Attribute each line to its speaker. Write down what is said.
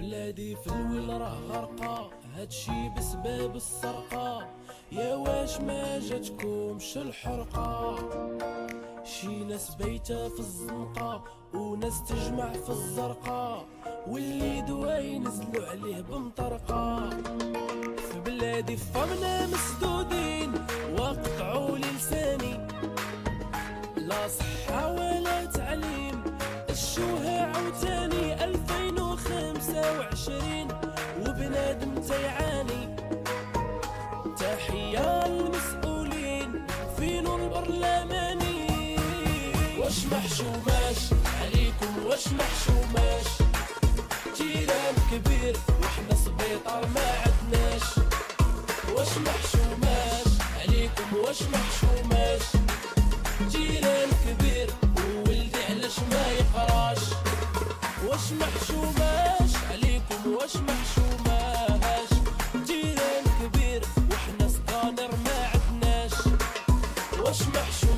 Speaker 1: بلادي في الويل راه غرقا، هادشي بسباب السرقة. يا واش ما جاتكمش الحرقة؟ شي ناس بيتا في الزنقة وناس تجمع في الزرقاء، واللي دوا ينزلوا عليه بمطرقة. في بلادي فمنا مسدودين وقطعوا لي لساني، لا صحة ولا تعليم الشوهة عوتاني. 2025 وبنادم تيعاني. تحية للمسؤولين فينو البرلماني. واش محشوماش عليكم واش محشوماش؟ جيران كبير وحنا سبيطار ما عدناش. واش محشوماش عليكم واش محشوماش؟ جيران كبير وولدي علاش ما يقراش؟ واش محشوماش عليكم واش محشوماش؟ جيران كبير وحنا سكانر ما عدناش. واش محشوماش